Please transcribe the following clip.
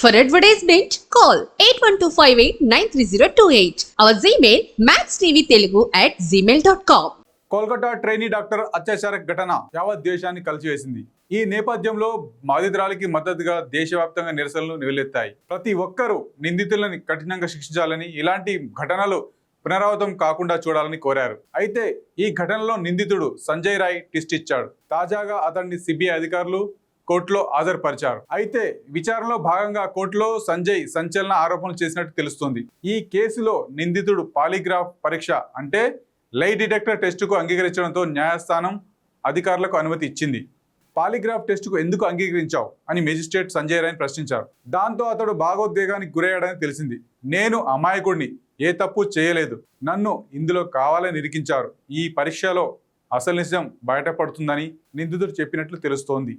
For advertisement, call 8125893028. Our Gmail maxtvtelugu@gmail.com. Kolkata trainee doctor అత్యాచార ఘటన యావత్ దేశాన్ని కలిసివేసింది. ఈ నేపథ్యంలో బాధితురాలికి మద్దతుగా దేశవ్యాప్తంగా నిరసనలు వెల్లువెత్తాయి. ప్రతి ఒక్కరూ నిందితులని కఠినంగా శిక్షించాలని, ఇలాంటి ఘటనలు పునరావృతం కాకుండా చూడాలని కోరారు. అయితే ఈ ఘటనలో నిందితుడు సంజయ్ రాయ్ ట్విస్ట్ ఇచ్చాడు. తాజాగా అతన్ని సిబిఐ అధికారులు కోర్టులో హాజరుపరిచారు. అయితే విచారణలో భాగంగా కోర్టులో సంజయ్ సంచలన ఆరోపణలు చేసినట్టు తెలుస్తుంది. ఈ కేసులో నిందితుడు పాలిగ్రాఫ్ పరీక్ష అంటే లై డిటెక్టర్ టెస్టుకు అంగీకరించడంతో న్యాయస్థానం అధికారులకు అనుమతి ఇచ్చింది. పాలిగ్రాఫ్ టెస్టుకు ఎందుకు అంగీకరించావు అని మెజిస్ట్రేట్ సంజయ్ రాయ్ని ప్రశ్నించారు. దాంతో అతడు భావోద్వేగానికి గురయ్యాడని తెలిసింది. నేను అమాయకుడిని, ఏ తప్పు చేయలేదు, నన్ను ఇందులో కావాలని ఇరికించారు. ఈ పరీక్షలో అసలు నిజం బయటపడుతుందని నిందితుడు చెప్పినట్లు తెలుస్తోంది.